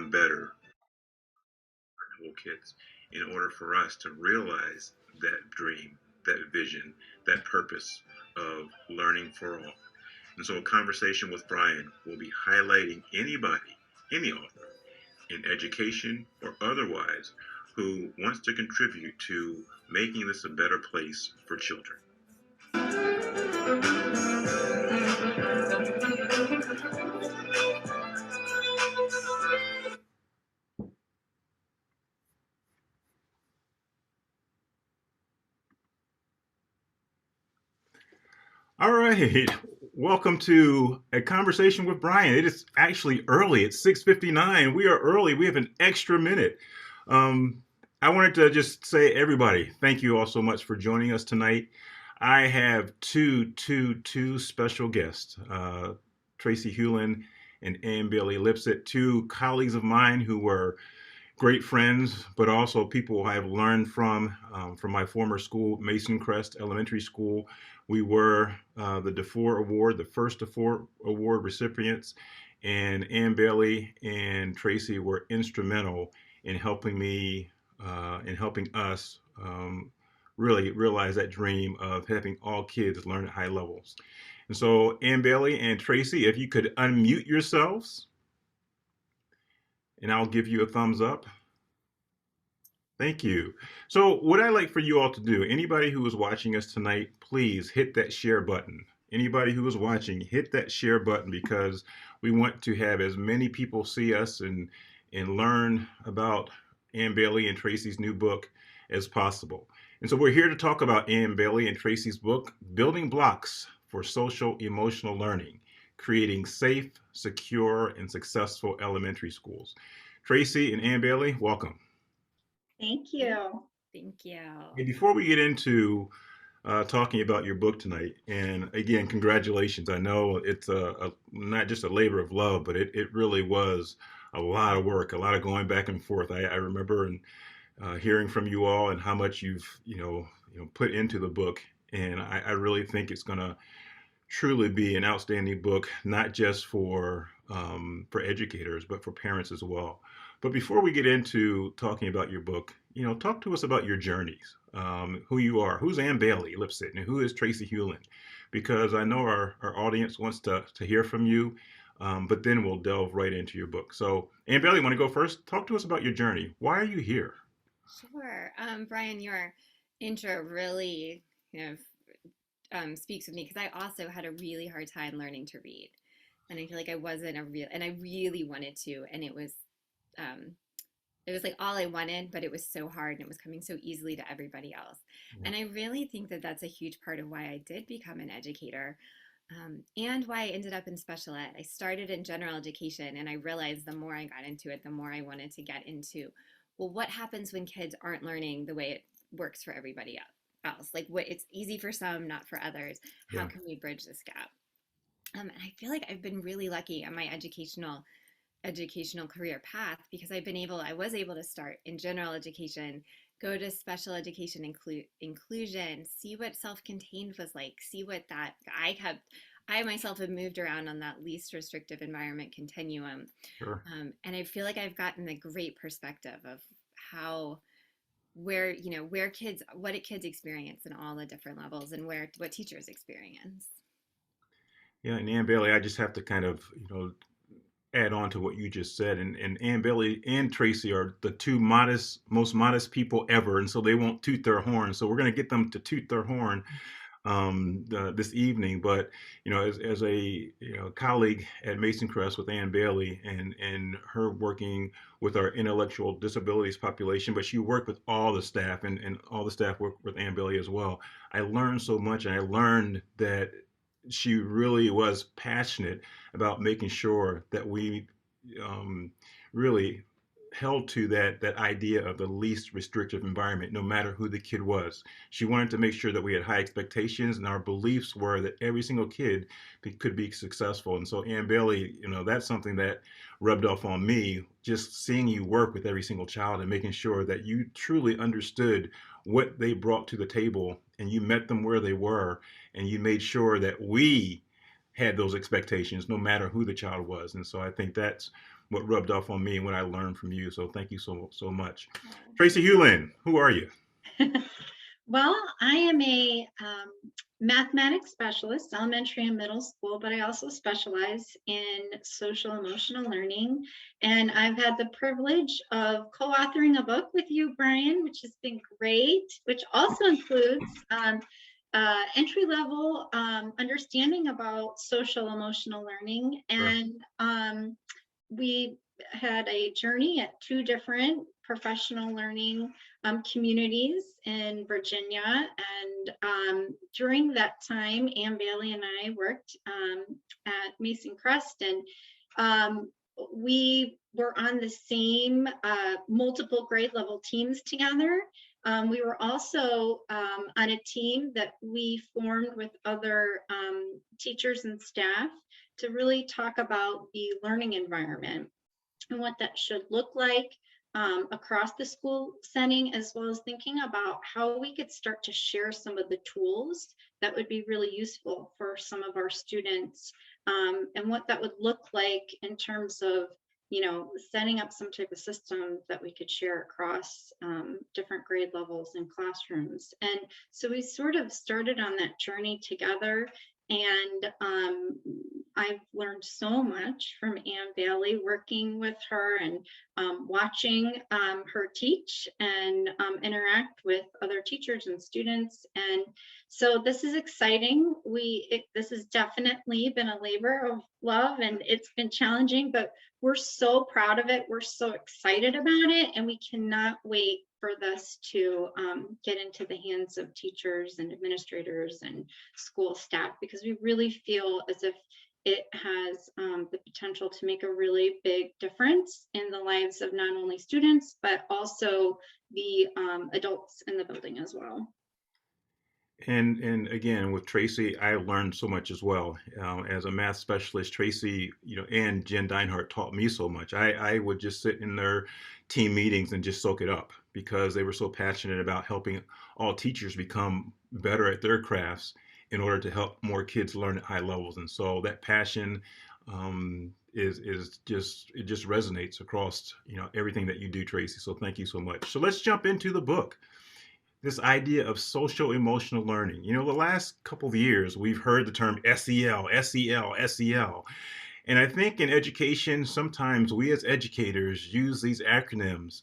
become better whole kids in order for us to realize that dream, that vision, that purpose of learning for all. And so a conversation with Brian will be highlighting anybody, any author, in education or otherwise, who wants to contribute to making this a better place for children. All right. Welcome to a conversation with Brian. It is actually early. It's 6:59. We are early. We have an extra minute. Um, I wanted to just say, everybody, thank you all so much for joining us tonight. I have two special guests, Tracey Hulen and Ann Bailey Lipsett, two colleagues of mine who were great friends, but also people I've learned from my former school, Mason Crest Elementary School. We were the DeFore Award, the first DeFore Award recipients, and Ann Bailey and Tracey were instrumental in helping me, in helping us really realize that dream of having all kids learn at high levels. And so, Ann Bailey and Tracey, if you could unmute yourselves, and I'll give you a thumbs up. Thank you. So what I like for you all to do, anybody who is watching us tonight, please hit that share button. Anybody who is watching, hit that share button, because we want to have as many people see us and learn about Ann Bailey and Tracey's new book as possible. And so we're here to talk about Ann Bailey and Tracey's book, Building Blocks for Social Emotional Learning, Creating Safe, Secure, and Successful Elementary Schools. Tracey and Ann Bailey, welcome. Thank you. Thank you. And before we get into talking about your book tonight, and again, congratulations. I know it's not just a labor of love, but it really was a lot of work, a lot of going back and forth. I remember and hearing from you all and how much you've put into the book, and I really think it's going to truly be an outstanding book, not just for educators, but for parents as well. But before we get into talking about your book, talk to us about your journeys, who you are, who's Ann Bailey Lipsett, and who is Tracey Hulen, because I know our audience wants to hear from you, but then we'll delve right into your book. So, Ann Bailey, want to go first? Talk to us about your journey. Why are you here? Sure. Brian, your intro really speaks with me, because I also had a really hard time learning to read. And I feel like I wasn't and I really wanted to, and it was like all I wanted, but it was so hard and it was coming so easily to everybody else. Yeah. And I really think that that's a huge part of why I did become an educator, and why I ended up in special ed. I started in general education, and I realized the more I got into it, the more I wanted to get into, well, what happens when kids aren't learning the way it works for everybody else? Like, what it's easy for some, not for others. How Yeah. can we bridge this gap? And I feel like I've been really lucky on my educational career path, because I was able to start in general education, go to special education inclusion, see what self-contained was like, see what that I myself have moved around on that least restrictive environment continuum. Sure. And I feel like I've gotten a great perspective of how where kids what kids experience in all the different levels, and what teachers experience. Yeah, and Ann Bailey, I just have to kind of, add on to what you just said. And Ann Bailey and Tracey are the two most modest people ever, and so they won't toot their horn. So we're going to get them to toot their horn this evening. But as a colleague at Mason Crest with Ann Bailey, and her working with our intellectual disabilities population, but she worked with all the staff, and all the staff worked with Ann Bailey as well. I learned so much, and I learned that she really was passionate about making sure that we really held to that idea of the least restrictive environment, no matter who the kid was. She wanted to make sure that we had high expectations, and our beliefs were that every single kid could be successful. And so, Ann Bailey, that's something that rubbed off on me, just seeing you work with every single child and making sure that you truly understood what they brought to the table, and you met them where they were, and you made sure that we had those expectations no matter who the child was. And so I think that's what rubbed off on me and what I learned from you. So thank you so much. Oh, Tracey Hulen, who are you? Well, I am a mathematics specialist, elementary and middle school, but I also specialize in social emotional learning. And I've had the privilege of co-authoring a book with you, Brian, which has been great, which also includes entry-level understanding about social emotional learning. Sure. And we had a journey at two different professional learning communities in Virginia. And during that time, Ann Bailey and I worked at Mason Crest, and we were on the same multiple grade level teams together. We were also on a team that we formed with other teachers and staff to really talk about the learning environment and what that should look like across the school setting, as well as thinking about how we could start to share some of the tools that would be really useful for some of our students, and what that would look like in terms of, setting up some type of system that we could share across different grade levels and classrooms. And so we sort of started on that journey together. And I've learned so much from Ann Bailey, working with her and watching her teach and interact with other teachers and students. And so this is exciting. This has definitely been a labor of love, and it's been challenging, but we're so proud of it. We're so excited about it, and we cannot wait for this to get into the hands of teachers and administrators and school staff, because we really feel as if it has the potential to make a really big difference in the lives of not only students, but also the adults in the building as well. And again, with Tracey, I learned so much as well. As a math specialist, Tracey, and Jen Deinhardt taught me so much. I would just sit in their team meetings and just soak it up because they were so passionate about helping all teachers become better at their crafts in order to help more kids learn at high levels. And so that passion is just, it just resonates across everything that you do, Tracey. So thank you so much. So let's jump into the book. This idea of social emotional learning. The last couple of years, we've heard the term SEL, SEL, SEL. And I think in education, sometimes we as educators use these acronyms,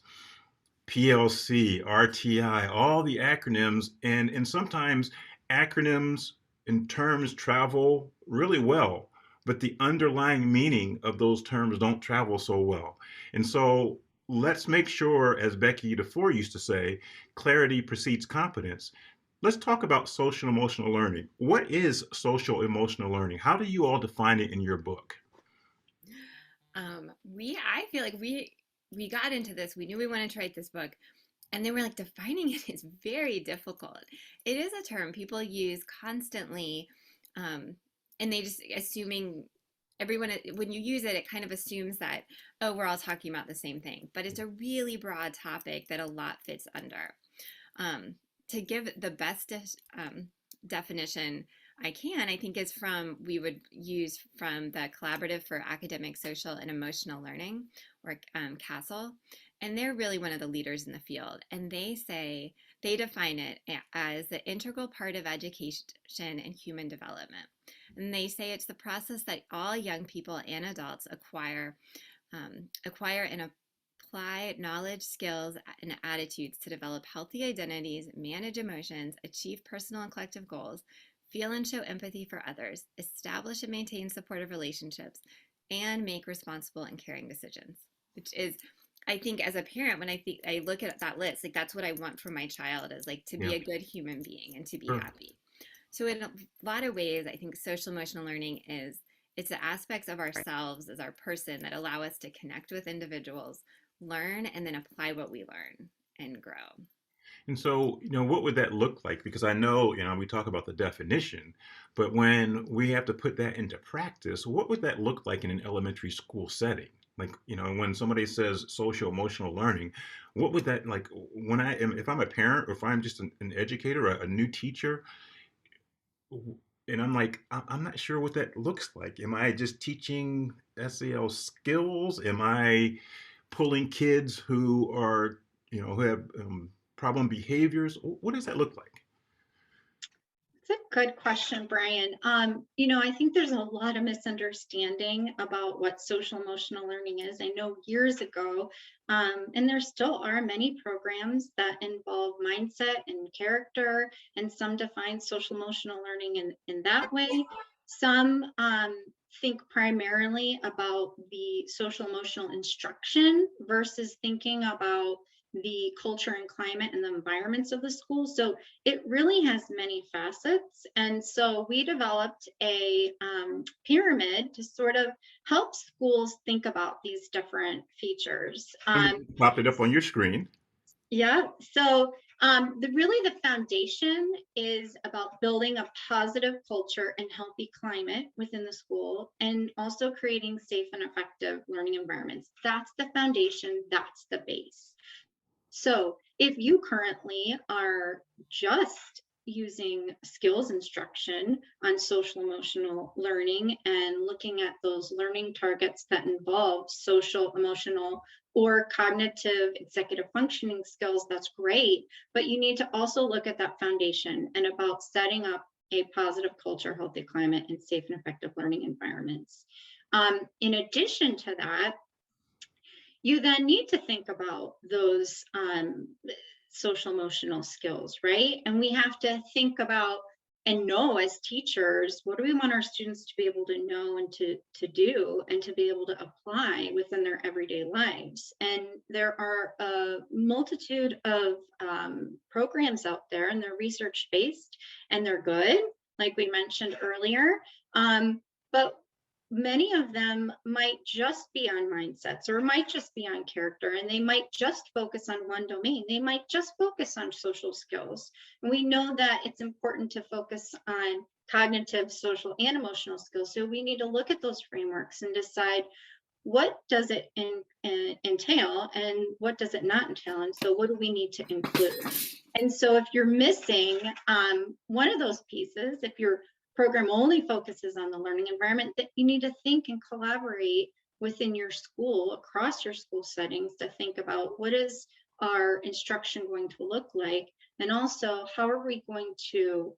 PLC, RTI, all the acronyms, and sometimes acronyms and terms travel really well, but the underlying meaning of those terms don't travel so well. And so let's make sure, as Becky DeFore used to say, clarity precedes competence. Let's talk about social emotional learning. What is social emotional learning? How do you all define it in your book? I feel like we got into this. We knew we wanted to write this book, and then we're like, defining it is very difficult. It is a term people use constantly, and they just assuming everyone, when you use it, it kind of assumes that, oh, we're all talking about the same thing. But it's a really broad topic that a lot fits under. To give the best definition I think we would use from the Collaborative for Academic, Social, and Emotional Learning, or CASEL. And they're really one of the leaders in the field. And they define it as the integral part of education and human development. And they say it's the process that all young people and adults acquire and apply knowledge, skills, and attitudes to develop healthy identities, manage emotions, achieve personal and collective goals, feel and show empathy for others, establish and maintain supportive relationships, and make responsible and caring decisions. Which is, I think, as a parent, when I look at that list, like that's what I want for my child, is like to be a good human being and to be happy. So in a lot of ways, I think social emotional learning it's the aspects of ourselves as our person that allow us to connect with individuals, learn, and then apply what we learn and grow. And so, what would that look like? Because I know, we talk about the definition, but when we have to put that into practice, what would that look like in an elementary school setting? Like, when somebody says social emotional learning, what would that like if I'm a parent or if I'm just an educator, a new teacher, and I'm like, I'm not sure what that looks like. Am I just teaching SEL skills? Am I pulling kids who are, who have problem behaviors? What does that look like? It's a good question, Brian. I think there's a lot of misunderstanding about what social emotional learning is. I know years ago, and there still are many programs that involve mindset and character, and some define social emotional learning in that way. Some think primarily about the social emotional instruction versus thinking about the culture and climate and the environments of the school. So it really has many facets. And so we developed a pyramid to sort of help schools think about these different features. Popped it up on your screen. Yeah. So really the foundation is about building a positive culture and healthy climate within the school, and also creating safe and effective learning environments. That's the foundation. That's the base. So if you currently are just using skills instruction on social emotional learning and looking at those learning targets that involve social, emotional, or cognitive executive functioning skills, that's great. But you need to also look at that foundation and about setting up a positive culture, healthy climate, and safe and effective learning environments. In addition to that, you then need to think about those social emotional skills, right? And we have to think about and know as teachers, what do we want our students to be able to know and to do and to be able to apply within their everyday lives. And there are a multitude of programs out there, and they're research based and they're good, like we mentioned earlier. But many of them might just be on mindsets or might just be on character, and they might just focus on one domain. They might just focus on social skills. And we know that it's important to focus on cognitive, social, and emotional skills. So we need to look at those frameworks and decide what does it entail and what does it not entail. And so what do we need to include? And so if you're missing one of those pieces, if your program only focuses on the learning environment, that you need to think and collaborate within your school, across your school settings, to think about what is our instruction going to look like, and also how are we going to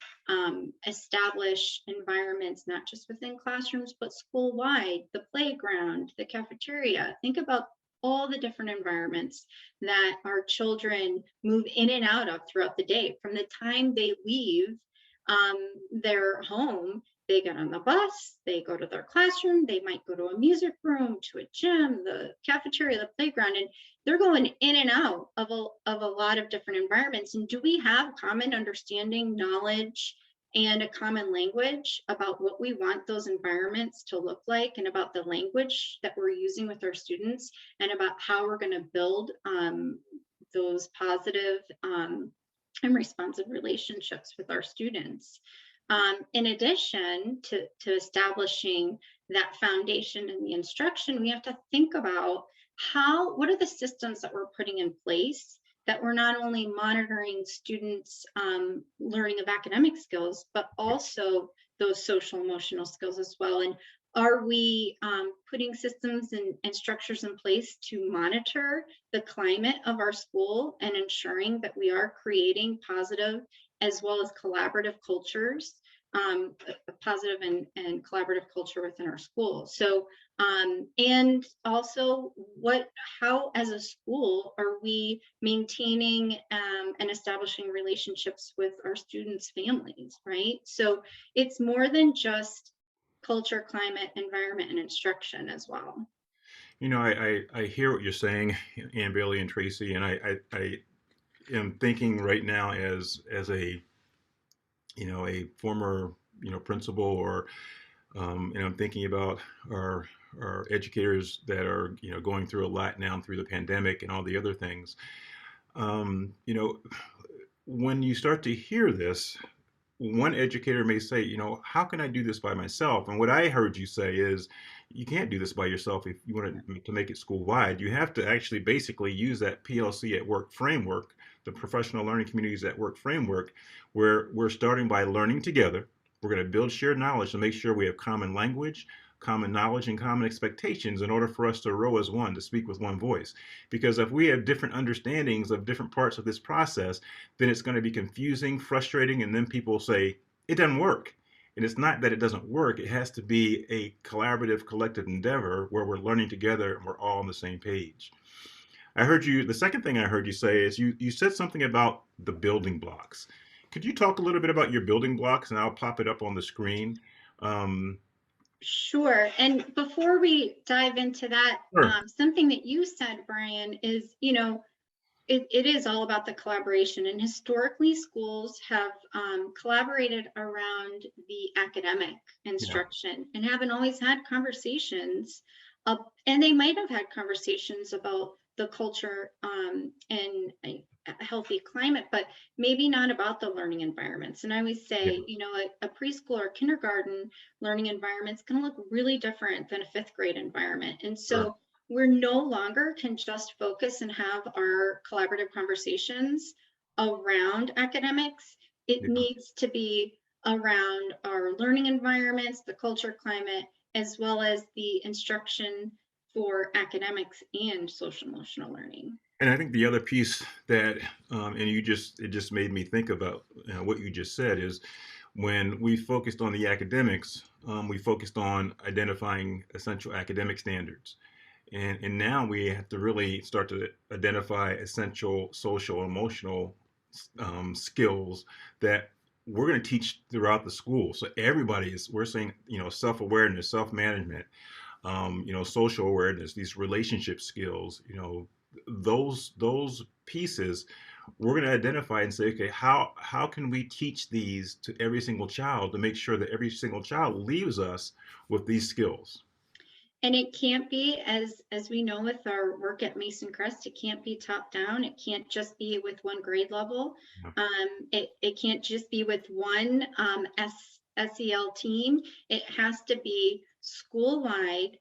establish environments, not just within classrooms, but school-wide, the playground, the cafeteria. Think about all the different environments that our children move in and out of throughout the day. From the time they leave their home, they get on the bus, they go to their classroom, they might go to a music room, to a gym, the cafeteria, the playground, and they're going in and out of a lot of different environments. And do we have common understanding, knowledge, and a common language about what we want those environments to look like, and about the language that we're using with our students, and about how we're going to build those positive and responsive relationships with our students? In addition to establishing that foundation in the instruction, we have to think about what are the systems that we're putting in place, that we're not only monitoring students' learning of academic skills, but also those social emotional skills as well. And are we putting systems and structures in place to monitor the climate of our school and ensuring that we are creating positive as well as collaborative cultures, a positive and collaborative culture within our school? So, and also how as a school are we maintaining and establishing relationships with our students' families, right? So it's more than just culture, climate, environment, and instruction as well. I hear what you're saying, Ann Bailey and Tracy, and I am thinking right now as a a former principal, or and I'm thinking about our educators that are going through a lot now through the pandemic and all the other things. When you start to hear this, one educator may say, how can I do this by myself? And what I heard you say is, you can't do this by yourself if you want to make it school wide. You have to actually basically use that PLC at Work framework, the professional learning communities at work framework, where we're starting by learning together. We're going to build shared knowledge to make sure we have common language, common knowledge, and common expectations in order for us to row as one, to speak with one voice. Because if we have different understandings of different parts of this process, then it's going to be confusing, frustrating, and then people say, it doesn't work. And it's not that it doesn't work, it has to be a collaborative, collective endeavor where we're learning together and we're all on the same page. I heard you, the second thing I heard you say is you said something about the building blocks. Could you talk a little bit about your building blocks, and I'll pop it up on the screen? Um, Sure. And before we dive into that, sure. something that you said, Brian, is, it is all about the collaboration. And historically, schools have collaborated around the academic Yeah. instruction and haven't always had conversations. And they might have had conversations about the culture and a healthy climate, but maybe not about the learning environments. And I always Yeah. say, a preschool or kindergarten learning environment is going to look really different than a fifth grade environment. And Sure. so we're no longer can just focus and have our collaborative conversations around academics. It Yeah. needs to be around our learning environments, the culture, climate, as well as the instruction for academics and social emotional learning. And I think the other piece that, and it just made me think about what you just said is when we focused on the academics, we focused on identifying essential academic standards. And now we have to really start to identify essential social emotional skills that we're going to teach throughout the school. So everybody is, we're saying, self-awareness, self-management, social awareness, these relationship skills, those pieces, we're going to identify and say, okay, how can we teach these to every single child to make sure that every single child leaves us with these skills? And it can't be, as we know with our work at Mason Crest, it can't be top down. It can't just be with one grade level. Yeah. It can't just be with one SEL team. It has to be school wide.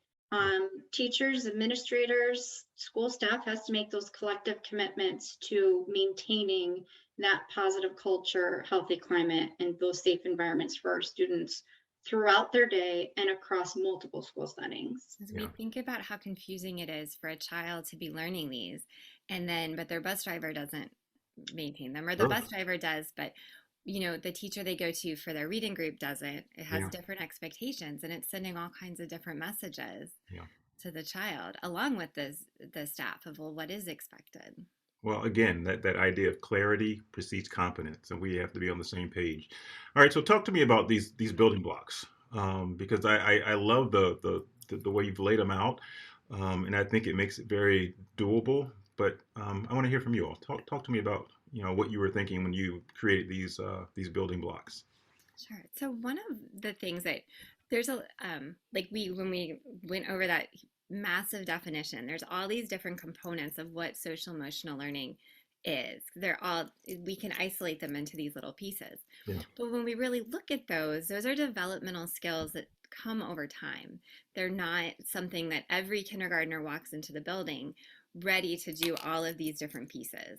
Teachers, administrators, school staff has to make those collective commitments to maintaining that positive culture, healthy climate, and those safe environments for our students throughout their day and across multiple school settings. As we Yeah. think about how confusing it is for a child to be learning these, and then, but their bus driver doesn't maintain them, or the Sure. bus driver does, but the teacher they go to for their reading group doesn't. It has Yeah. different expectations, and it's sending all kinds of different messages Yeah. to the child, along with the staff of, well, what is expected. Well, again, that idea of clarity precedes competence, and we have to be on the same page. All right, so talk to me about these building blocks, because I love the way you've laid them out, and I think it makes it very doable. But I want to hear from you all. Talk to me about what you were thinking when you created these building blocks. Sure. So one of the things that there's a like we when we went over that massive definition, there's all these different components of what social emotional learning is. They're all, we can isolate them into these little pieces. Yeah. But when we really look at those are developmental skills that come over time. They're not something that every kindergartner walks into the building ready to do all of these different pieces.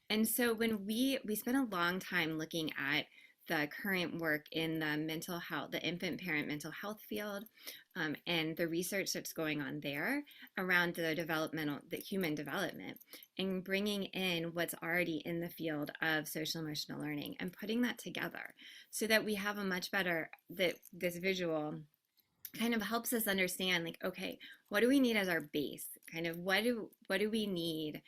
And so when we spent a long time looking at the current work in the mental health, the infant parent mental health field, and the research that's going on there around the human development, and bringing in what's already in the field of social emotional learning and putting that together so that we have a much better, that this visual kind of helps us understand, like, okay, what do we need as our base? Kind of what do we need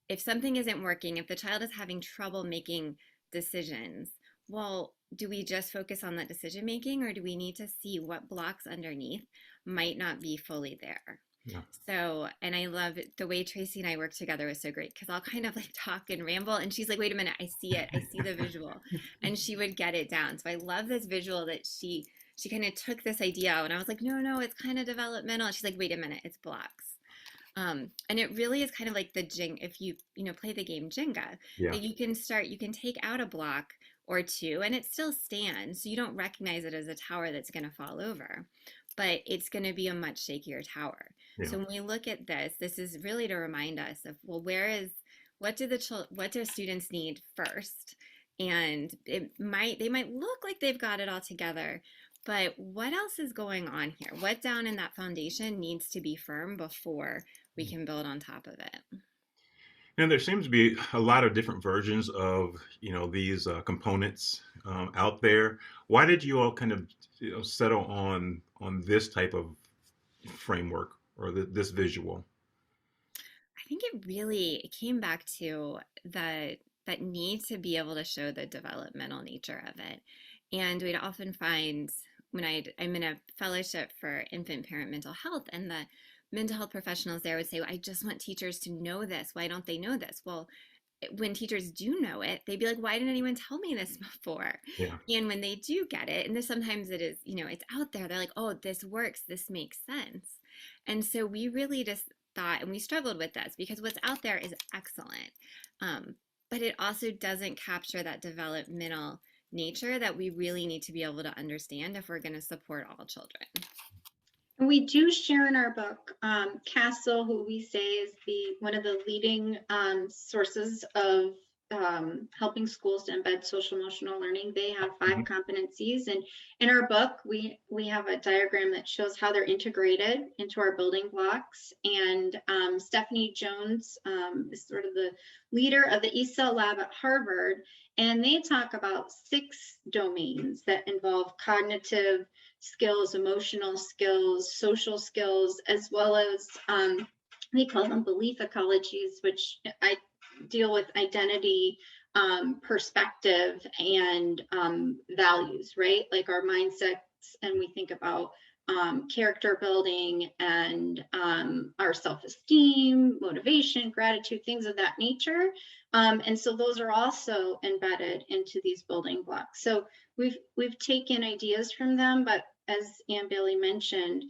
if something isn't working, if the child is having trouble making decisions? Well, do we just focus on that decision making, or do we need to see what blocks underneath might not be fully there? Yeah. So, and I love the way Tracey and I work together was so great, because I'll kind of like talk and ramble, and she's like, wait a minute, I see it, I see the visual, and she would get it down. So I love this visual that she kind of took this idea, and I was like, no, it's kind of developmental. And she's like, wait a minute, it's blocks. And it really is kind of like the if you play the game Jenga, Yeah. that you can take out a block or two and it still stands. So you don't recognize it as a tower that's going to fall over, but it's going to be a much shakier tower. Yeah. So when we look at this is really to remind us of, well, what do students need first? and they might look like they've got it all together, but what else is going on here? What down in that foundation needs to be firm before we can build on top of it? And there seems to be a lot of different versions of, these components out there. Why did you all kind of, settle on this type of framework or this visual? I think it came back to that need to be able to show the developmental nature of it. And we'd often find when I'm in a fellowship for infant parent mental health, and the mental health professionals there would say, I just want teachers to know this. Why don't they know this? Well, when teachers do know it, they'd be like, why didn't anyone tell me this before? Yeah. And when they do get it, and this sometimes it is, it's out there, they're like, oh, this works, this makes sense. And so we really just thought, and we struggled with this because what's out there is excellent. But it also doesn't capture that developmental nature that we really need to be able to understand if we're going to support all children. And we do share in our book, Castle, who we say is one of the leading sources of helping schools to embed social emotional learning. They have 5 Mhm. competencies, and in our book, we have a diagram that shows how they're integrated into our building blocks. And Stephanie Jones is sort of the leader of the ESL lab at Harvard, and they talk about 6 domains that involve cognitive skills, emotional skills, social skills, as well as they call them belief ecologies, which I deal with identity, perspective, and values, right? Like our mindsets, and we think about character building and our self-esteem, motivation, gratitude, things of that nature. And so those are also embedded into these building blocks. So we've taken ideas from them, but as Ann Bailey mentioned,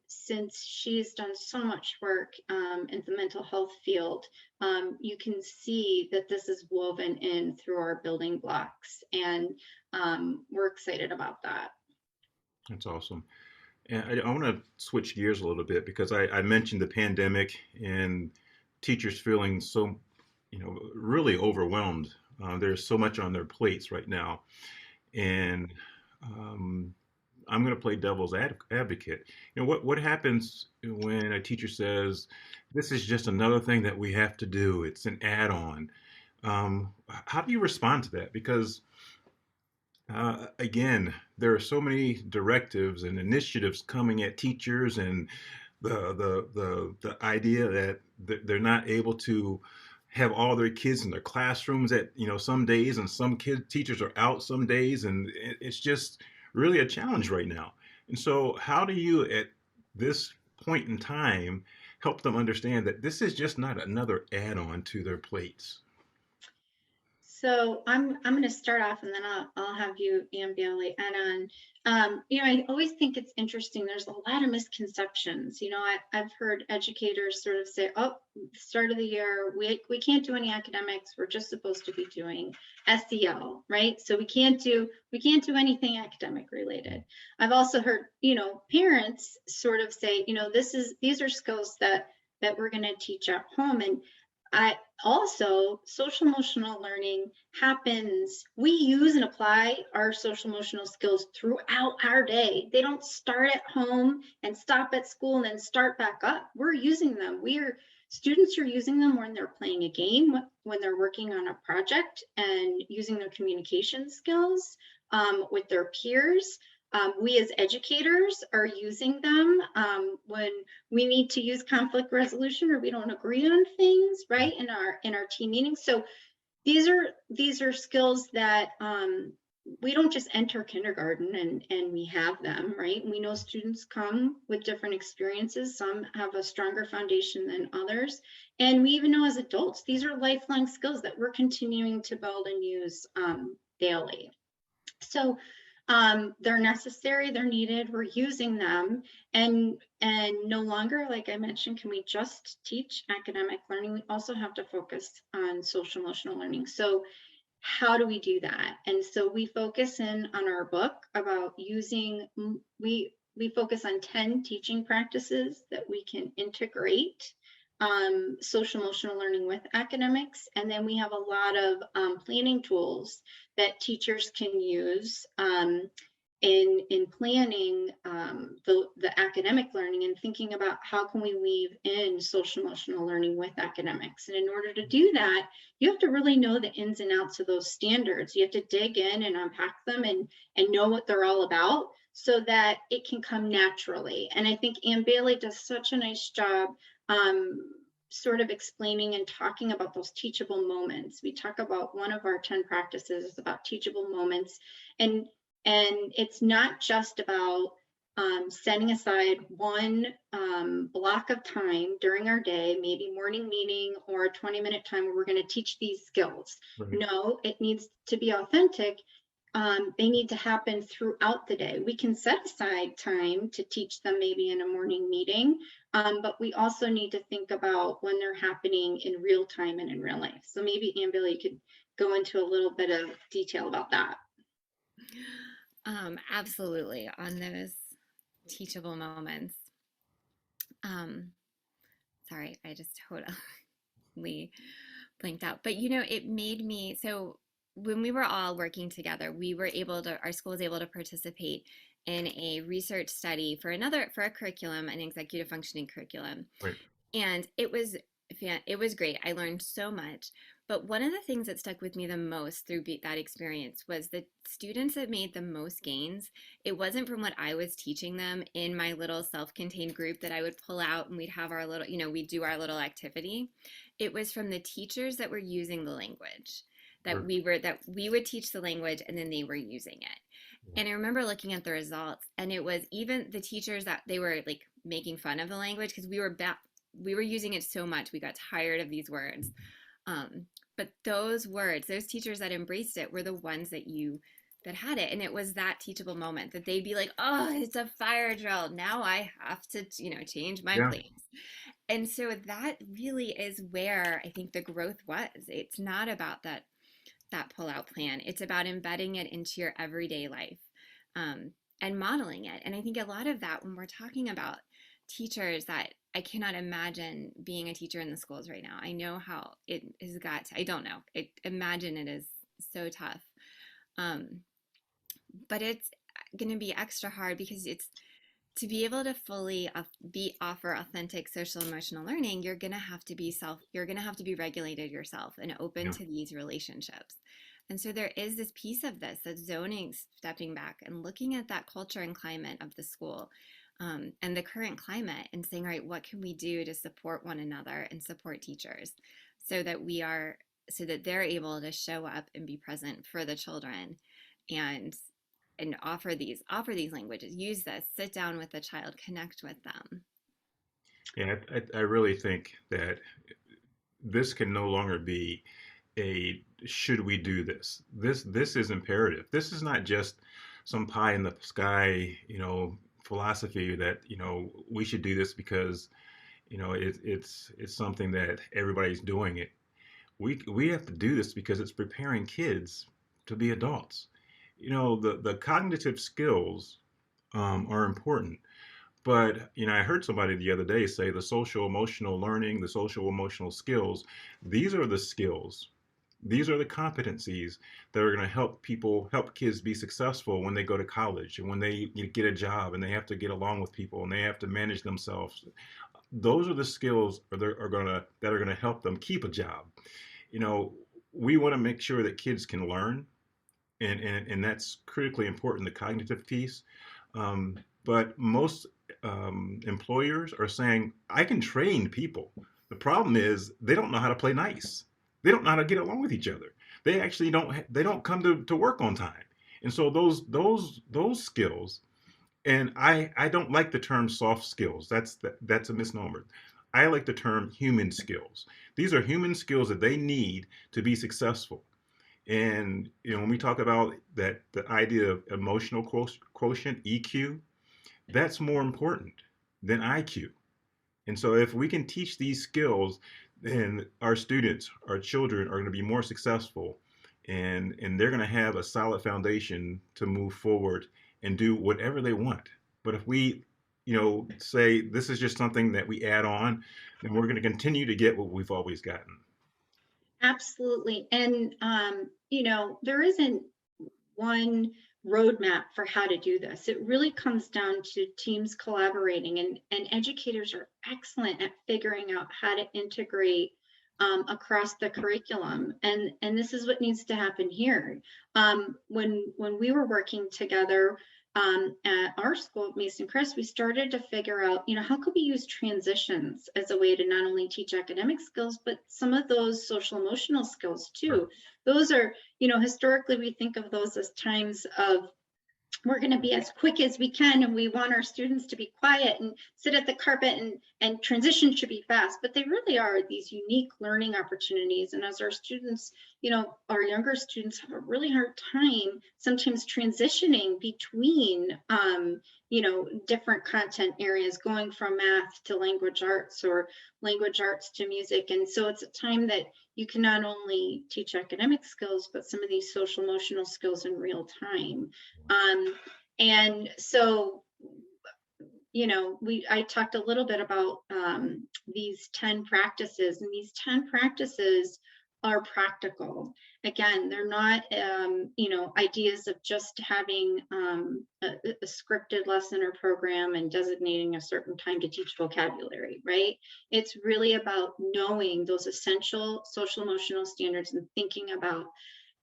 since she's done so much work in the mental health field, you can see that this is woven in through our building blocks, and we're excited about that. That's awesome. And I want to switch gears a little bit because I mentioned the pandemic and teachers feeling so, really overwhelmed. There's so much on their plates right now. And I'm going to play devil's advocate. What happens when a teacher says, this is just another thing that we have to do? It's an add-on. How do you respond to that? Because again, there are so many directives and initiatives coming at teachers, and the idea that they're not able to have all their kids in their classrooms at some days, and some teachers are out some days, and it's just really a challenge right now. And so, how do you at this point in time help them understand that this is just not another add-on to their plates? So I'm going to start off, and then I'll have you, Ann Bailey, add on. I always think it's interesting. There's a lot of misconceptions. I've heard educators sort of say, "Oh, start of the year, we can't do any academics. We're just supposed to be doing SEL, right? So we can't do anything academic related." I've also heard, parents sort of say, these are skills that we're going to teach at home. And I also, social emotional learning happens. We use and apply our social emotional skills throughout our day. They don't start at home and stop at school and then start back up. We're using them. Students are using them when they're playing a game, when they're working on a project, and using their communication skills with their peers. We as educators are using them when we need to use conflict resolution or we don't agree on things, right, in our team meetings. So these are skills that we don't just enter kindergarten and we have them, right? We know students come with different experiences. Some have a stronger foundation than others. And we even know as adults, these are lifelong skills that we're continuing to build and use daily. So they're necessary, they're needed, we're using them, and no longer, like I mentioned, can we just teach academic learning? We also have to focus on social emotional learning. So how do we do that? And so we focus in on our book about we focus on 10 teaching practices that we can integrate social emotional learning with academics. And then we have a lot of planning tools that teachers can use in planning the academic learning and thinking about how can we weave in social emotional learning with academics. And in order to do that, you have to really know the ins and outs of those standards. You have to dig in and unpack them and know what they're all about so that it can come naturally. And I think Ann Bailey does such a nice job sort of explaining and talking about those teachable moments. We talk about one of our 10 practices is about teachable moments, and it's not just about setting aside one block of time during our day, maybe morning meeting or a 20-minute time where we're going to teach these skills. Right. No, it needs to be authentic. They need to happen throughout the day. We can set aside time to teach them maybe in a morning meeting, but we also need to think about when they're happening in real time and in real life. So maybe Ann Bailey could go into a little bit of detail about that. Absolutely, on those teachable moments. Sorry, I just totally blanked out. But it made me, so when we were all working together, our school was able to participate in a research study for a curriculum, an executive functioning curriculum. Right. And it was great. I learned so much. But one of the things that stuck with me the most through that experience was the students that made the most gains. It wasn't from what I was teaching them in my little self-contained group that I would pull out and we'd have our little, we'd do our little activity. It was from the teachers that were using the language, that we would teach the language and then they were using it. And I remember looking at the results, and it was even the teachers that they were like making fun of the language because we were using it so much, we got tired of these words. But those teachers that embraced it were the ones that had it. And it was that teachable moment that they'd be like, oh, it's a fire drill. Now I have to, change my place. And so that really is where I think the growth was. It's not about that pull-out plan. It's about embedding it into your everyday life and modeling it. And I think a lot of that, when we're talking about teachers, that I cannot imagine being a teacher in the schools right now. I know how it has got to, I don't know. Imagine it is so tough. But it's going to be extra hard because it's to be able to fully offer authentic social emotional learning, you're going to have to be regulated yourself and open to these relationships. And so there is this piece of this, that zoning, stepping back and looking at that culture and climate of the school and the current climate and saying, all right, what can we do to support one another and support teachers so that they're able to show up and be present for the children and offer these languages, use this, sit down with the child, connect with them. Yeah, I really think that this can no longer be should we do this? This is imperative. This is not just some pie in the sky, philosophy that, we should do this because, it's something that everybody's doing it. We have to do this because it's preparing kids to be adults. The cognitive skills are important. But, I heard somebody the other day say the social emotional learning, the social emotional skills, these are the skills. These are the competencies that are going to help kids be successful when they go to college and when they get a job and they have to get along with people and they have to manage themselves. Those are the skills that are going to help them keep a job. We want to make sure that kids can learn, and that's critically important, the cognitive piece. But most employers are saying, I can train people. The problem is they don't know how to play nice. They don't know how to get along with each other. They actually don't come to work on time. And so those skills, and I don't like the term soft skills. That's a misnomer. I like the term human skills. These are human skills that they need to be successful. And when we talk about that, the idea of emotional quotient, EQ, that's more important than IQ. And so if we can teach these skills, then our students, our children are going to be more successful, and they're going to have a solid foundation to move forward and do whatever they want. But if we say this is just something that we add on, then we're going to continue to get what we've always gotten. Absolutely. And, there isn't one roadmap for how to do this. It really comes down to teams collaborating, and educators are excellent at figuring out how to integrate across the curriculum. And this is what needs to happen here. When we were working together at our school at Mason Crest, we started to figure out, how could we use transitions as a way to not only teach academic skills, but some of those social emotional skills too. Those are, historically we think of those as times of we're going to be as quick as we can, and we want our students to be quiet and sit at the carpet, and transition should be fast, but they really are these unique learning opportunities. And as our students, our younger students have a really hard time sometimes transitioning between different content areas, going from math to language arts or language arts to music. And so it's a time that you can not only teach academic skills, but some of these social emotional skills in real time. And so, I talked a little bit about these 10 practices, and these 10 practices are practical. Again, they're not, ideas of just having a scripted lesson or program and designating a certain time to teach vocabulary, right? It's really about knowing those essential social emotional standards and thinking about,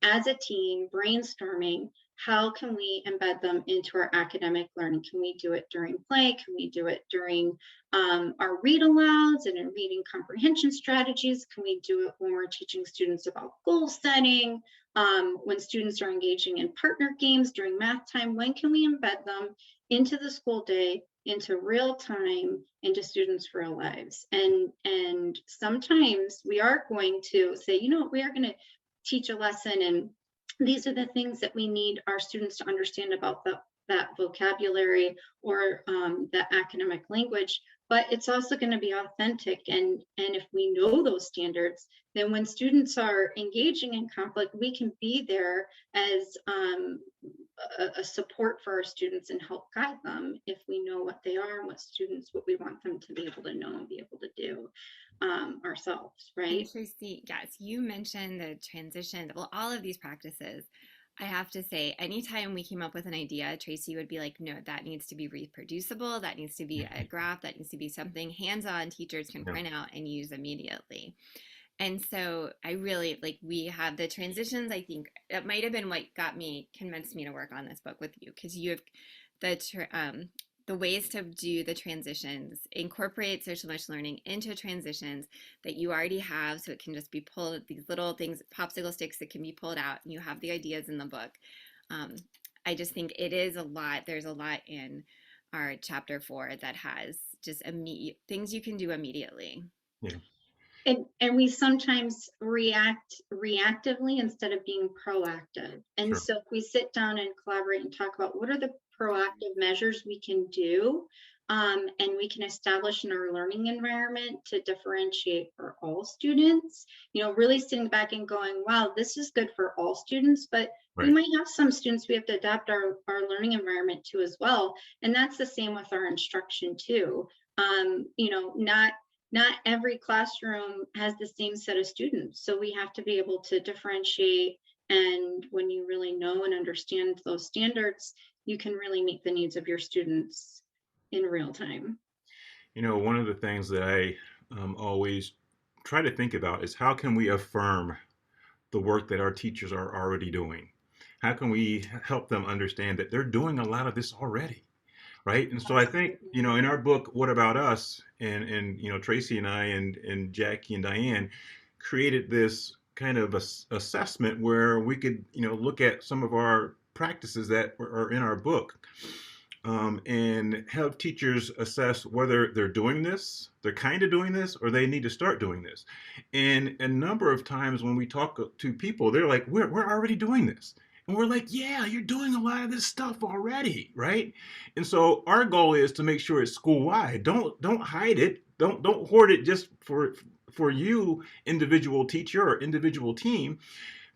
as a team, brainstorming, how can we embed them into our academic learning? Can we do it during play? Can we do it during our read alouds and in reading comprehension strategies? Can we do it when we're teaching students about goal setting? When students are engaging in partner games during math time? When can we embed them into the school day, into real time, into students' real lives? And sometimes we are going to say, we are going to teach a lesson, and these are the things that we need our students to understand about that vocabulary or the academic language. But it's also going to be authentic, and if we know those standards, then when students are engaging in conflict, we can be there as a support for our students and help guide them if we know what they are and what we want them to be able to know and be able to do ourselves, right? And Tracey, yes, you mentioned the transition. Well, all of these practices, I have to say, anytime we came up with an idea, Tracey would be like, no, that needs to be reproducible. That needs to be a graph. That needs to be something hands-on teachers can print out and use immediately. And so I really we have the transitions. I think that might have been what convinced me to work on this book with you, because you have the ways to do the transitions, incorporate social emotional learning into transitions that you already have, so it can just be pulled, these little things, popsicle sticks that can be pulled out, and you have the ideas in the book. I just think it is a lot. There's a lot in our chapter 4 that has just immediate things you can do immediately. Yeah. And we sometimes react reactively instead of being proactive. And Sure. so if we sit down and collaborate and talk about what are the proactive measures we can do, and we can establish in our learning environment to differentiate for all students, really sitting back and going, wow, this is good for all students, but we might have some students we have to adapt our learning environment to as well. And that's the same with our instruction too. Not every classroom has the same set of students. So we have to be able to differentiate. And when you really know and understand those standards, you can really meet the needs of your students in real time. One of the things that I always try to think about is how can we affirm the work that our teachers are already doing? How can we help them understand that they're doing a lot of this already? Right. And so I think, in our book, What About Us? And Tracey and I and Jackie and Diane created this kind of assessment where we could, look at some of our practices that are in our book, and have teachers assess whether they're doing this, they're kind of doing this, or they need to start doing this. And a number of times when we talk to people, they're like, we're already doing this. And we're like, yeah, you're doing a lot of this stuff already, right? And so our goal is to make sure it's school-wide. Don't hide it. Don't hoard it just for you, individual teacher or individual team,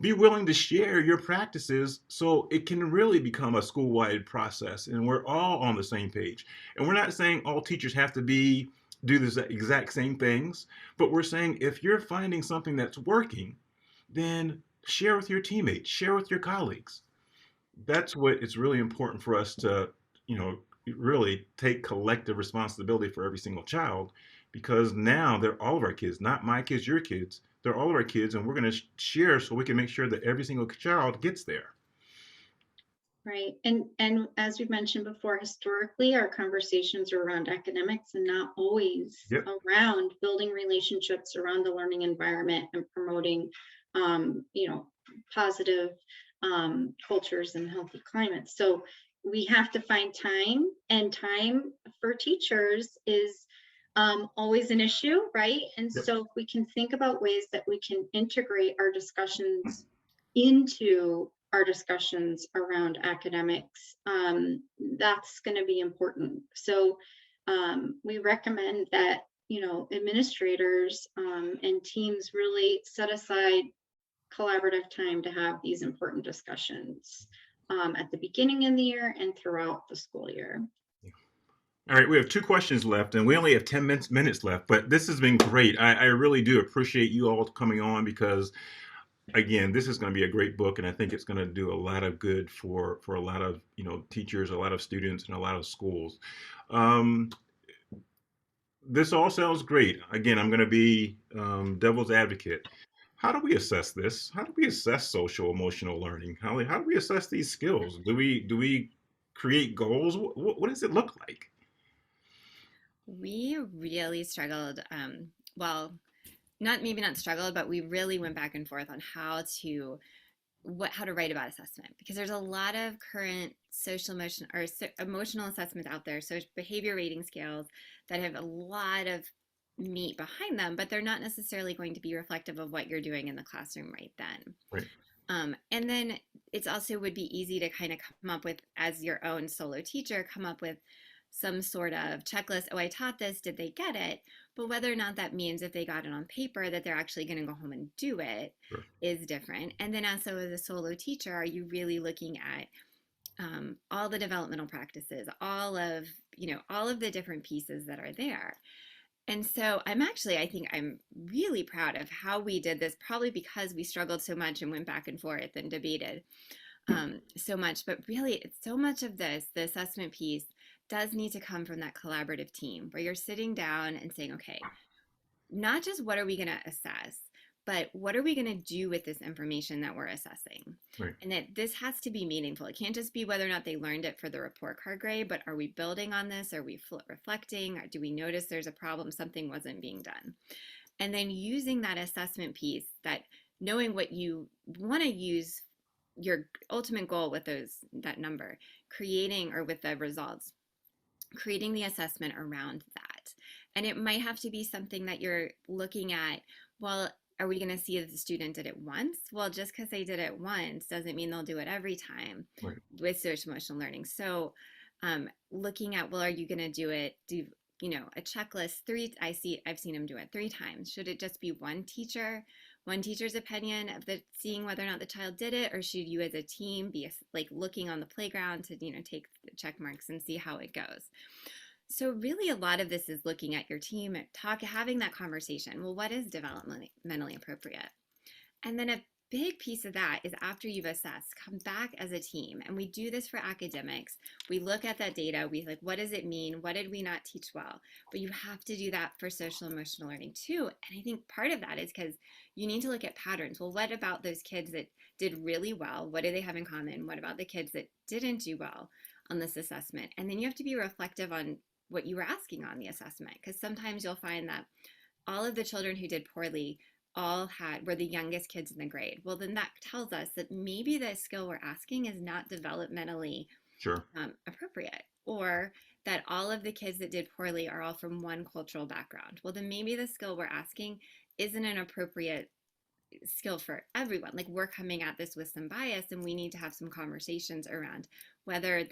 Be willing to share your practices so it can really become a school-wide process and we're all on the same page. And we're not saying all teachers have to do the exact same things, but we're saying if you're finding something that's working, then share with your teammates, share with your colleagues. That's what it's really important for us to, you know, really take collective responsibility for every single child because now they're all of our kids, not my kids, your kids. They're all of our kids, and we're going to share so we can make sure that every single child gets there. Right. And as we've mentioned before, historically, our conversations are around academics and not always Yep. around building relationships around the learning environment and promoting, you know, positive cultures and healthy climates. So we have to find time, and time for teachers is always an issue, right? And Yep. so if we can think about ways that we can integrate our discussions into our discussions around academics, that's going to be important. So we recommend that, you know, administrators and teams really set aside collaborative time to have these important discussions at the beginning of the year and throughout the school year. All right, we have 2 questions left, and we only have 10 minutes left, but this has been great. I really do appreciate you all coming on because again, this is going to be a great book, and I think it's going to do a lot of good for a lot of teachers, a lot of students, and a lot of schools. Um, this all sounds great. Again, I'm going to be devil's advocate. How do we assess this? How do we assess social emotional learning? How do we assess these skills? Do we create goals? What does it look like? We really struggled. Well, not maybe not struggled, but we really went back and forth on how to write about assessment because there's a lot of current social emotion or emotional assessments out there, so behavior rating scales that have a lot of meat behind them, but they're not necessarily going to be reflective of what you're doing in the classroom right then. Right. And then it's also would be easy to kind of come up with, as your own solo teacher, come up with some sort of checklist. Oh, I taught this. Did they get it? But whether or not that means if they got it on paper that they're actually going to go home and do it Sure. is different. And then also as a solo teacher, are you really looking at all the developmental practices, all of the different pieces that are there? And so I think I'm really proud of how we did this, probably because we struggled so much and went back and forth and debated so much. But really, it's so much of this, the assessment piece does need to come from that collaborative team where you're sitting down and saying, okay, not just what are we going to assess, but what are we going to do with this information that we're assessing? Right. And that this has to be meaningful. It can't just be whether or not they learned it for the report card grade, but are we building on this? Are we reflecting? Or do we notice there's a problem, something wasn't being done? And then using that assessment piece, that knowing what you want to use, your ultimate goal with that number, creating, or with the results, creating the assessment around that. And it might have to be something that you're looking at, well, are we going to see if the student did it once? Well, just because they did it once doesn't mean they'll do it every time. Right. With social emotional learning. So looking at, well, are you going to do it? Do a checklist I've seen them do it 3 times. Should it just be one teacher's opinion of seeing whether or not the child did it, or should you as a team be like looking on the playground to take the check marks and see how it goes? So really a lot of this is looking at your team, having that conversation. Well, what is developmentally appropriate? And then a big piece of that is after you've assessed, come back as a team. And we do this for academics. We look at that data. We like, what does it mean? What did we not teach well? But you have to do that for social emotional learning too. And I think part of that is because you need to look at patterns. Well, what about those kids that did really well? What do they have in common? What about the kids that didn't do well on this assessment? And then you have to be reflective on what you were asking on the assessment, because sometimes you'll find that all of the children who did poorly were the youngest kids in the grade. Well, then that tells us that maybe the skill we're asking is not developmentally Sure. Appropriate, or that all of the kids that did poorly are all from one cultural background. Well, then maybe the skill we're asking isn't an appropriate skill for everyone. Like, we're coming at this with some bias, and we need to have some conversations around whether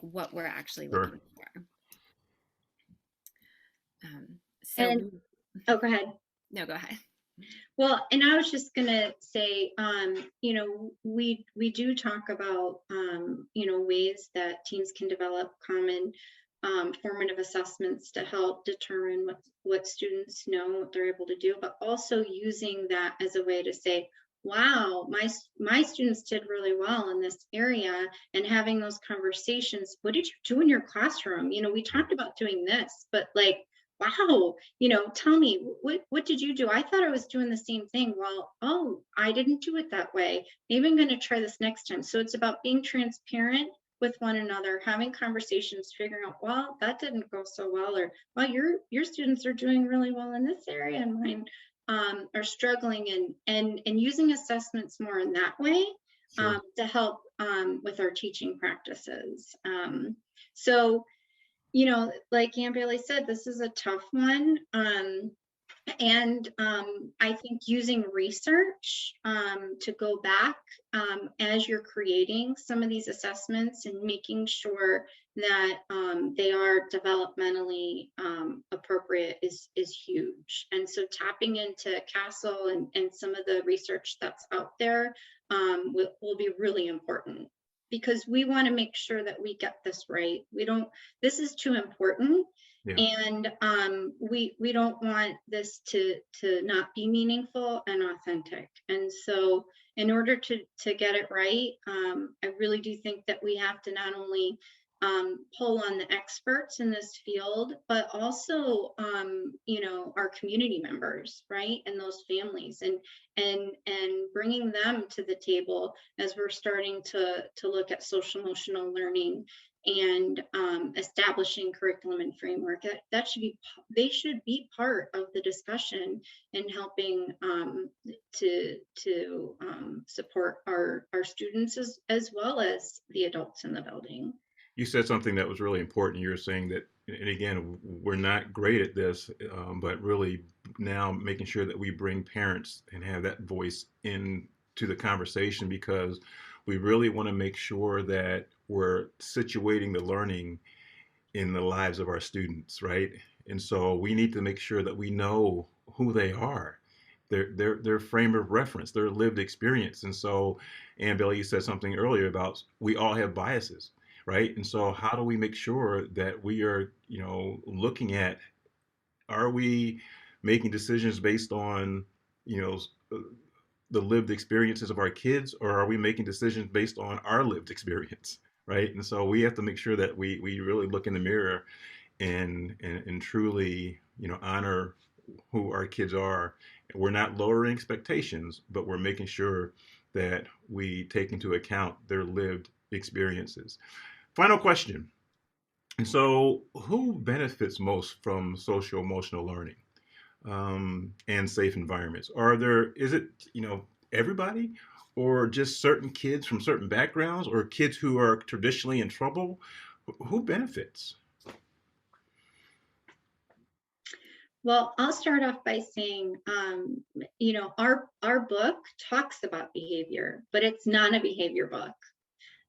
what we're actually looking for. Oh, go ahead. No, go ahead. Well, and I was just gonna say, we do talk about, ways that teams can develop common formative assessments to help determine what students know, what they're able to do, but also using that as a way to say, wow, my students did really well in this area, and having those conversations. What did you do in your classroom? We talked about doing this, but like, wow, tell me, what did you do? I thought I was doing the same thing. Well, oh, I didn't do it that way. Maybe I'm going to try this next time. So it's about being transparent with one another, having conversations, figuring out, well, that didn't go so well, or well, your students are doing really well in this area, and mine are struggling, and using assessments more in that way Sure. to help with our teaching practices. So like Aunt Bailey said, this is a tough one. And I think using research to go back as you're creating some of these assessments, and making sure that they are developmentally appropriate is huge. And so tapping into Castle and some of the research that's out there will be really important, because we want to make sure that we get this right. This is too important, Yeah. and we don't want this to not be meaningful and authentic. And so in order to get it right, I really do think that we have to not only pull on the experts in this field, but also our community members, right, and those families, and bringing them to the table as we're starting to look at social emotional learning, and establishing curriculum and framework. They should be part of the discussion, in helping to support our students, as well as the adults in the building. You said something that was really important. You're saying that, and again, we're not great at this, but really now making sure that we bring parents and have that voice into the conversation, because we really want to make sure that we're situating the learning in the lives of our students, right? And so we need to make sure that we know who they are, their frame of reference, their lived experience. And so, Ann Billy, you said something earlier about we all have biases, right? And so how do we make sure that we are, looking at, are we making decisions based on, you know, the lived experiences of our kids, or are we making decisions based on our lived experience, right? And so we have to make sure that we really look in the mirror and truly, honor who our kids are. We're not lowering expectations, but we're making sure that we take into account their lived experiences. Final question. And so, who benefits most from social emotional learning and safe environments? Is it, everybody, or just certain kids from certain backgrounds, or kids who are traditionally in trouble? Who benefits? Well, I'll start off by saying, our book talks about behavior, but it's not a behavior book.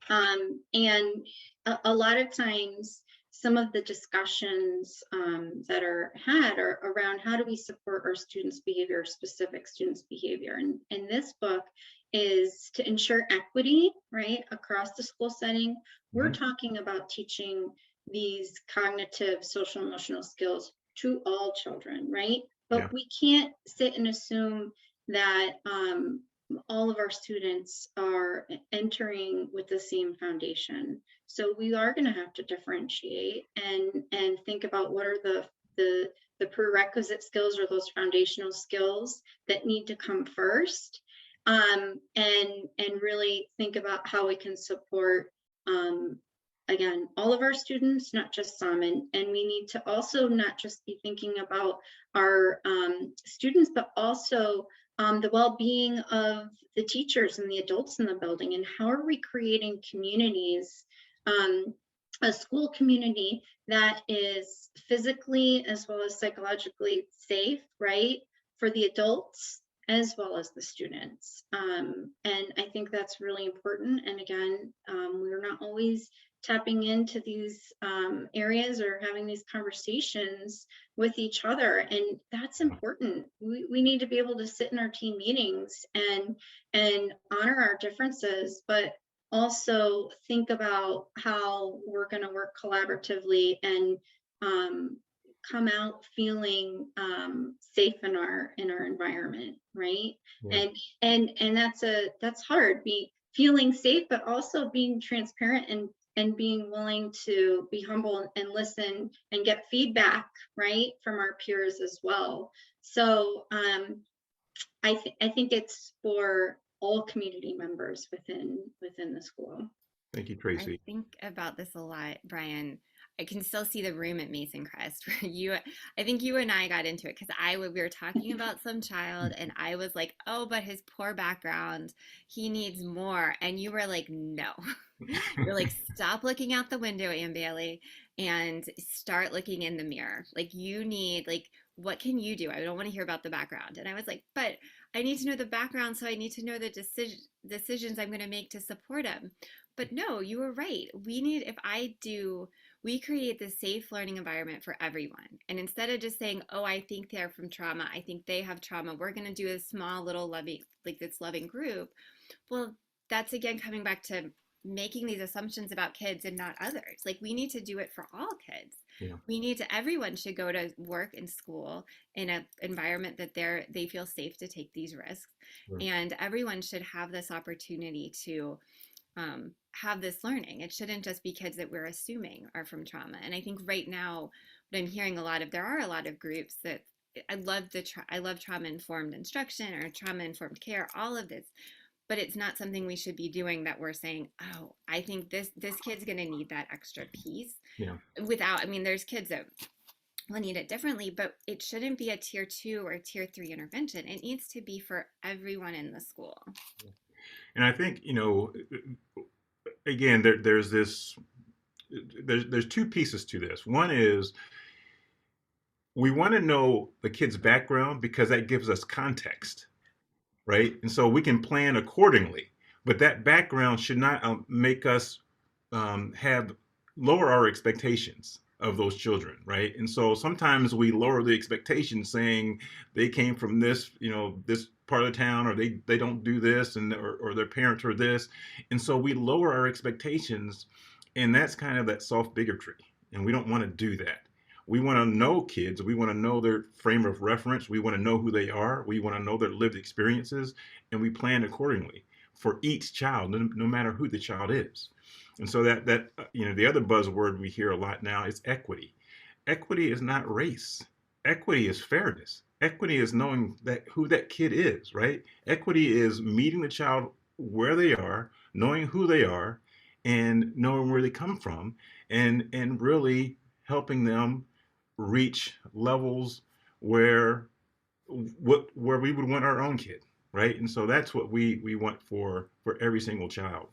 And a lot of times, some of the discussions that are had are around, how do we support our students' behavior, specific students' behavior. And this book is to ensure equity, right, across the school setting. We're Mhm. talking about teaching these cognitive, social, emotional skills to all children, right? Yeah. But we can't sit and assume that all of our students are entering with the same foundation. So we are going to have to differentiate and think about what are the prerequisite skills, or those foundational skills that need to come first, and really think about how we can support, again, all of our students, not just some. And we need to also not just be thinking about our students, but also the well-being of the teachers and the adults in the building. And how are we creating communities, a school community that is physically as well as psychologically safe, right, for the adults as well as the students. And I think that's really important. And again, we're not always tapping into these areas or having these conversations with each other. And that's important. We need to be able to sit in our team meetings and honor our differences, but also think about how we're going to work collaboratively and come out feeling safe in our environment, right? Yeah. And that's hard, be feeling safe, but also being transparent and being willing to be humble and listen and get feedback, right, from our peers as well. So I think it's for all community members within the school. Thank you, I Tracey. think about this a lot, Brian. I can still see the room at Mason Crest where I think you and I got into it because we were talking about some child and I was like, oh, but his poor background, he needs more. And you were like, no. You're like, stop looking out the window, Ann Bailey, and start looking in the mirror. Like, you need, like, what can you do? I don't want to hear about the background. And I was like, but I need to know the background, so I need to know the decisions I'm going to make to support him. But no, you were right. We create this safe learning environment for everyone. And instead of just saying, oh, I think they're from trauma, I think they have trauma, we're going to do a small little loving, like this loving group. Well, that's again coming back to making these assumptions about kids and not others. Like, we need to do it for all kids. Yeah. Everyone should go to work and school in an environment that they feel safe to take these risks. Sure. And everyone should have this opportunity to have this learning. It shouldn't just be kids that we're assuming are from trauma. And I think right now, what I'm hearing there are a lot of groups that I love trauma informed instruction or trauma informed care, all of this. But it's not something we should be doing that we're saying, oh, I think this kid's going to need that extra piece. Yeah. There's kids that will need it differently, but it shouldn't be a tier 2 or tier 3 intervention. It needs to be for everyone in the school. And I think, again, there's two pieces to this. One is we want to know the kid's background because that gives us context, right? And so we can plan accordingly. But that background should not make us lower our expectations of those children, right? And so sometimes we lower the expectations saying they came from this, this part of the town, or they don't do this, and or their parents are this. And so we lower our expectations, and that's kind of that soft bigotry. And we don't want to do that. We want to know kids. We want to know their frame of reference. We want to know who they are. We want to know their lived experiences, and we plan accordingly for each child, no matter who the child is. And so that the other buzzword we hear a lot now is equity. Equity is not race. Equity is fairness. Equity is knowing who that kid is, right? Equity is meeting the child where they are, knowing who they are, and knowing where they come from, and really helping them reach levels where we would want our own kid, right? And so that's what we want for every single child.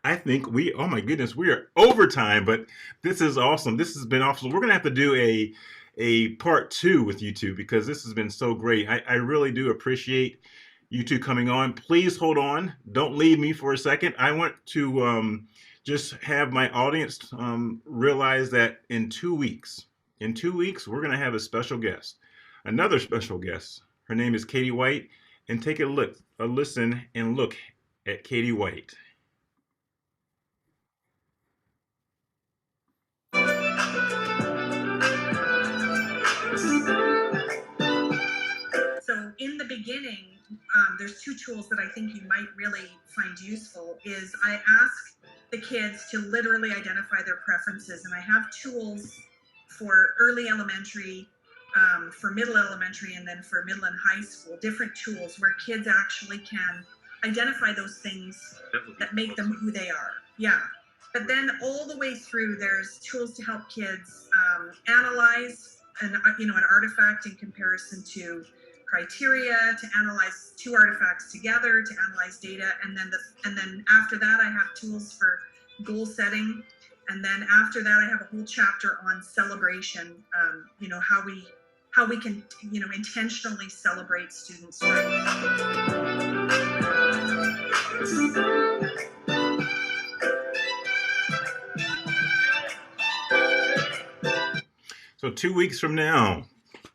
I think oh my goodness, we are overtime, but this is awesome. This has been awesome. We're going to have to do a part 2 with you two because this has been so great. I really do appreciate you two coming on. Please hold on. Don't leave me for a second. I want to just have my audience realize that in 2 weeks, we're going to have a special guest, another special guest. Her name is Katie White, and take a listen and look at Katie White. So in the beginning, there's 2 tools that I think you might really find useful. Is I ask the kids to literally identify their preferences, and I have tools for early elementary, for middle elementary, and then for middle and high school, different tools where kids actually can identify those things that make them who they are. Yeah. But then all the way through, there's tools to help kids analyze an artifact in comparison to criteria, to analyze 2 artifacts together, to analyze data, and then after that I have tools for goal setting, and then after that I have a whole chapter on celebration. How we can intentionally celebrate students' strengths. So 2 weeks from now,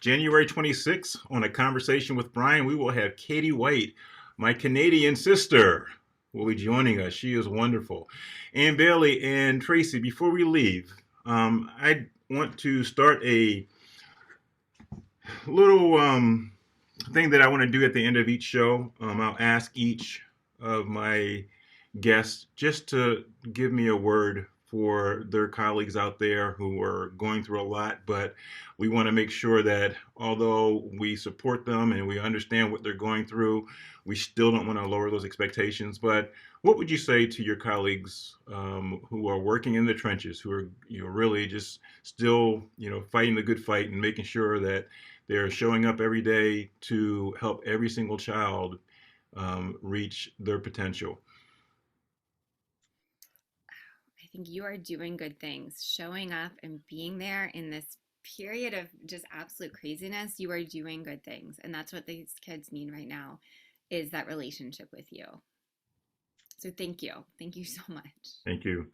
January 26th, on A Conversation with Brian, we will have Katie White, my Canadian sister, will be joining us. She is wonderful. Ann Bailey and Tracy, before we leave, I want to start a little thing that I want to do at the end of each show. I'll ask each of my guests just to give me a word for their colleagues out there who are going through a lot, but we want to make sure that although we support them and we understand what they're going through, we still don't want to lower those expectations. But what would you say to your colleagues who are working in the trenches, who are really just still fighting the good fight and making sure that they're showing up every day to help every single child reach their potential? I think you are doing good things, showing up and being there in this period of just absolute craziness. You are doing good things, and that's what these kids need right now, is that relationship with you. So thank you so much. Thank you.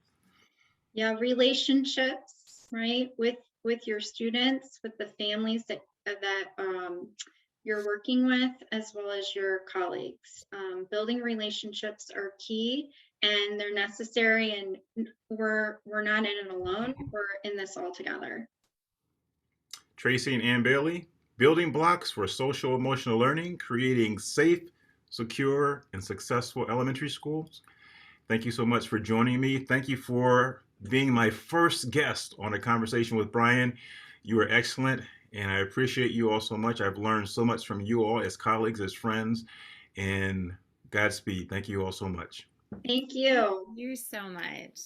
Yeah, relationships, right, with your students, with the families that you're working with, as well as your colleagues. Building relationships are key, and they're necessary, and we're not in it alone. We're in this all together. Tracy and Ann Bailey, building blocks for social emotional learning, creating safe, secure, and successful elementary schools. Thank you so much for joining me. Thank you for being my first guest on A Conversation with Brian. You are excellent, and I appreciate you all so much. I've learned so much from you all as colleagues, as friends, and Godspeed. Thank you all so much. Thank you. Thank you so much.